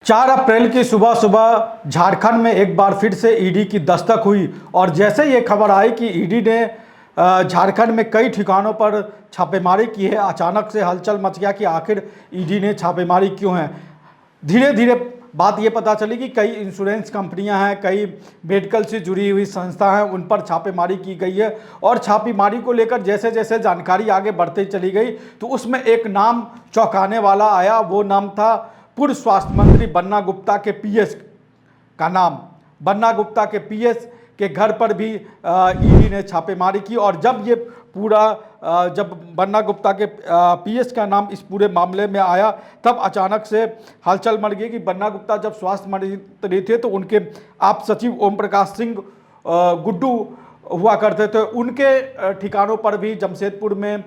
4 अप्रैल की सुबह सुबह झारखंड में एक बार फिर से ईडी की दस्तक हुई और जैसे ये खबर आई कि ईडी ने झारखंड में कई ठिकानों पर छापेमारी की है, अचानक से हलचल मच गया कि आखिर ईडी ने छापेमारी क्यों है। धीरे धीरे बात ये पता चली कि कई इंश्योरेंस कंपनियां हैं, कई मेडिकल से जुड़ी हुई संस्था हैं, उन पर छापेमारी की गई है। और छापेमारी को लेकर जैसे जैसे जानकारी आगे बढ़ती चली गई तो उसमें एक नाम चौंकाने वाला आया। वो नाम था पूर्व स्वास्थ्य मंत्री बन्ना गुप्ता के पीएस का नाम। बन्ना गुप्ता के पीएस के घर पर भी ईडी ने छापेमारी की। और जब ये पूरा जब बन्ना गुप्ता के पीएस का नाम इस पूरे मामले में आया तब अचानक से हलचल मच गई कि बन्ना गुप्ता जब स्वास्थ्य मंत्री थे तो उनके आप सचिव ओम प्रकाश सिंह गुड्डू हुआ करते थे, उनके ठिकानों पर भी जमशेदपुर में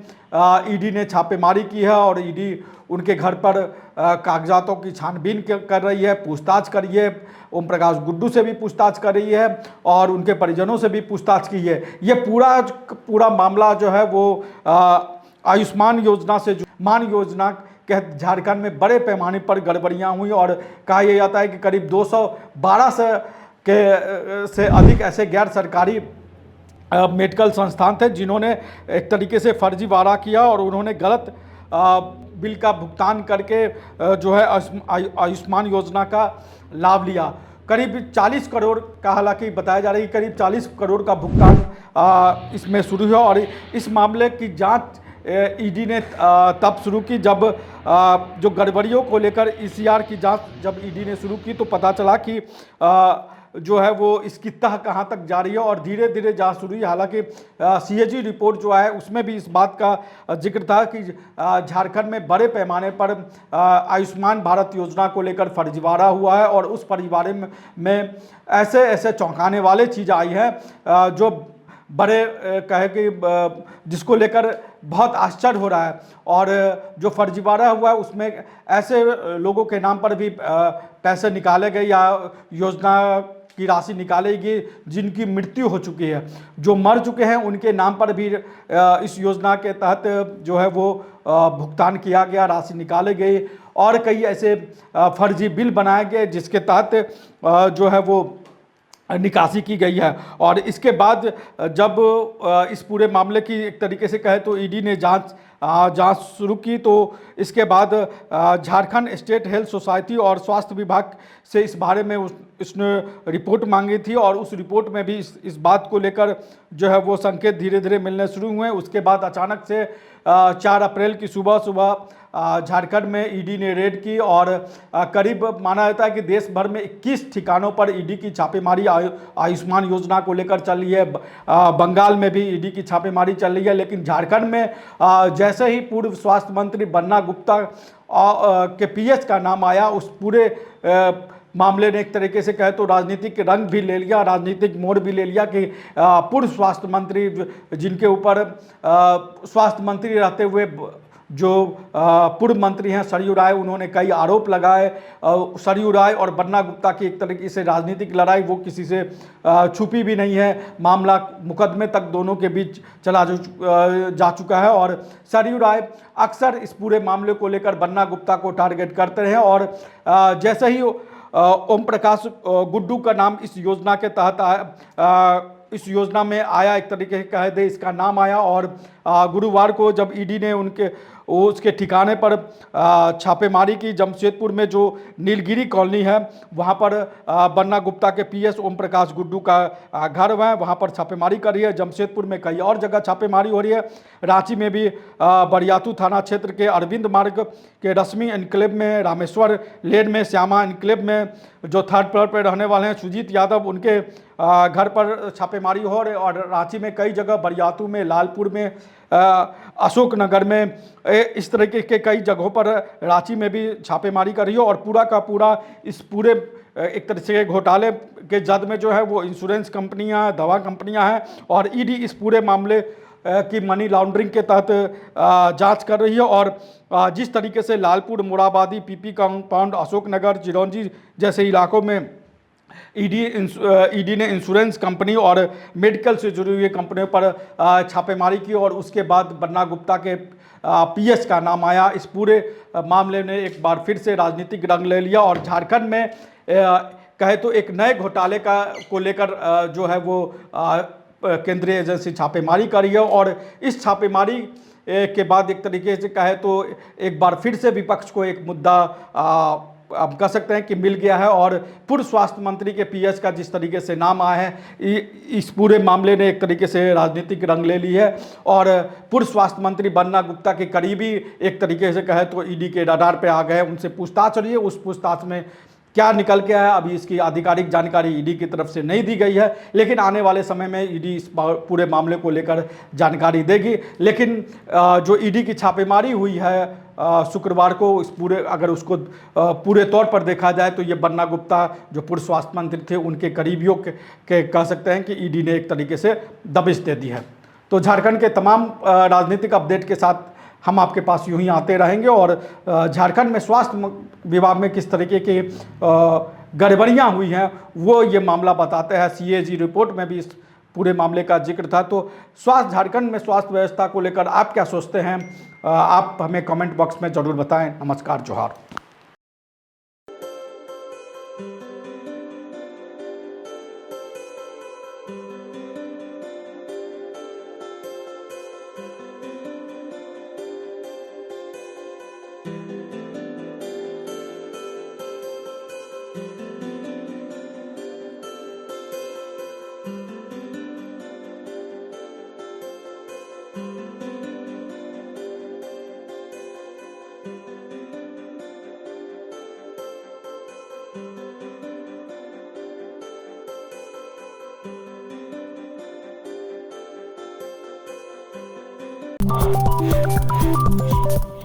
ईडी ने छापेमारी की है। और ईडी उनके घर पर कागजातों की छानबीन कर रही है, पूछताछ कर रही है। ओम प्रकाश गुड्डू से भी पूछताछ कर रही है और उनके परिजनों से भी पूछताछ की है। ये पूरा मामला जो है वो आयुष्मान योजना से मान योजना के झारखंड में बड़े पैमाने पर गड़बड़ियाँ हुई। और कहा यह जाता है कि करीब 212 से अधिक ऐसे गैर सरकारी मेडिकल संस्थान थे जिन्होंने एक तरीके से फर्जीवाड़ा किया और उन्होंने गलत बिल का भुगतान करके जो है आयुष्मान योजना का लाभ लिया। करीब 40 करोड़ का, हालांकि बताया जा रहा है कि करीब 40 करोड़ का भुगतान इसमें शुरू हुआ। और इस मामले की जांच ईडी ने तब शुरू की जब जो गड़बड़ियों को लेकर ईसीआर की जांच जब ईडी ने शुरू की तो पता चला कि जो है वो इसकी तह कहाँ तक जारी है और धीरे धीरे जांच शुरू हुई। हालांकि सीएजी रिपोर्ट जो है उसमें भी इस बात का जिक्र था कि झारखंड में बड़े पैमाने पर आयुष्मान भारत योजना को लेकर फर्जीवाड़ा हुआ है। और उस फर्जीवाड़े में ऐसे ऐसे चौंकाने वाले चीज़ आई है जो बड़े कहे कि जिसको लेकर बहुत आश्चर्य हो रहा है। और जो फर्जीवाड़ा हुआ है उसमें ऐसे लोगों के नाम पर भी पैसे निकाले गए या योजना की राशि निकालेगी जिनकी मृत्यु हो चुकी है। जो मर चुके हैं उनके नाम पर भी इस योजना के तहत जो है वो भुगतान किया गया, राशि निकाले गई। और कई ऐसे फर्जी बिल बनाए गए जिसके तहत जो है वो निकासी की गई है। और इसके बाद जब इस पूरे मामले की एक तरीके से कहे तो ईडी ने जांच शुरू की तो इसके बाद झारखंड स्टेट हेल्थ सोसाइटी और स्वास्थ्य विभाग से इस बारे में इसने रिपोर्ट मांगी थी। और उस रिपोर्ट में भी इस बात को लेकर जो है वो संकेत धीरे धीरे मिलने शुरू हुए। उसके बाद अचानक से 4 अप्रैल की सुबह झारखंड में ईडी ने रेड की और करीब माना जाता है कि देश भर में 21 ठिकानों पर ईडी की छापेमारी आयुष्मान योजना को लेकर चल रही है। बंगाल में भी ईडी की छापेमारी चल रही है। लेकिन झारखंड में जैसे ही पूर्व स्वास्थ्य मंत्री बन्ना गुप्ता के पीएस का नाम आया उस पूरे मामले ने एक तरीके से कहे तो राजनीतिक रंग भी ले लिया, राजनीतिक मोड़ भी ले लिया कि पूर्व स्वास्थ्य मंत्री जिनके ऊपर स्वास्थ्य मंत्री रहते हुए जो पूर्व मंत्री हैं सरयू राय, उन्होंने कई आरोप लगाए। सरयू राय और बन्ना गुप्ता की एक तरीके से राजनीतिक लड़ाई वो किसी से छुपी भी नहीं है। मामला मुकदमे तक दोनों के बीच चला जा चुका है। और सरयू राय अक्सर इस पूरे मामले को लेकर बन्ना गुप्ता को टारगेट करते रहे। और जैसे ही ओम प्रकाश गुड्डू का नाम इस योजना के तहत इस योजना में आया, एक तरीके से कह दे इसका नाम आया। और गुरुवार को जब ईडी ने उसके ठिकाने पर छापेमारी की, जमशेदपुर में जो नीलगिरी कॉलोनी है वहाँ पर बन्ना गुप्ता के पीएस ओम प्रकाश गुड्डू का घर है, वहाँ पर छापेमारी कर रही है। जमशेदपुर में कई और जगह छापेमारी हो रही है। रांची में भी बरियातू थाना क्षेत्र के अरविंद मार्ग के रश्मि एनक्लेव में, रामेश्वर लेन में, श्यामा एनक्लेव में जो 3rd फ्लोर पर रहने वाले हैं सुजीत यादव, उनके घर पर छापेमारी हो रही है। और रांची में कई जगह, बरियातू में, लालपुर में, अशोक नगर में, इस तरीके के कई जगहों पर रांची में भी छापेमारी कर रही है। और पूरा का पूरा इस पूरे एक तरह से घोटाले के जद में जो है वो इंश्योरेंस कंपनियां, दवा कंपनियां हैं। और ईडी इस पूरे मामले की मनी लॉन्ड्रिंग के तहत जांच कर रही है। और जिस तरीके से लालपुर, मोराबादी, पीपी कंपाउंड, अशोक नगर, चिरौंजी जैसे इलाकों में ईडी ने इंश्योरेंस कंपनी और मेडिकल से जुड़ी हुई कंपनियों पर छापेमारी की और उसके बाद बन्ना गुप्ता के पीएस का नाम आया। इस पूरे मामले ने एक बार फिर से राजनीतिक रंग ले लिया और झारखंड में कहे तो एक नए घोटाले को लेकर जो है वो केंद्रीय एजेंसी छापेमारी कर रही है। और इस छापेमारी के बाद एक तरीके से कहे तो एक बार फिर से विपक्ष को एक मुद्दा आप कह सकते हैं कि मिल गया है। और पूर्व स्वास्थ्य मंत्री के पीएस का जिस तरीके से नाम आया है, इस पूरे मामले ने एक तरीके से राजनीतिक रंग ले ली है। और पूर्व स्वास्थ्य मंत्री बन्ना गुप्ता के करीबी एक तरीके से कहे तो ईडी के रडार पे आ गए, उनसे पूछताछ हो रही है। उस पूछताछ में क्या निकल के आया अभी इसकी आधिकारिक जानकारी ईडी की तरफ से नहीं दी गई है, लेकिन आने वाले समय में ईडी इस पूरे मामले को लेकर जानकारी देगी। लेकिन जो ईडी की छापेमारी हुई है शुक्रवार को, इस पूरे अगर उसको पूरे तौर पर देखा जाए तो ये बन्ना गुप्ता जो पूर्व स्वास्थ्य मंत्री थे उनके करीबियों के कह सकते हैं कि ईडी ने एक तरीके से दबिश दे दी है। तो झारखंड के तमाम राजनीतिक अपडेट के साथ हम आपके पास यूं ही आते रहेंगे। और झारखंड में स्वास्थ्य विभाग में किस तरीके की गड़बड़ियां हुई हैं वो ये मामला बताते हैं। सीएजी रिपोर्ट में भी इस पूरे मामले का जिक्र था। तो झारखंड में स्वास्थ्य व्यवस्था को लेकर आप क्या सोचते हैं, आप हमें कमेंट बॉक्स में ज़रूर बताएं। नमस्कार, जोहार।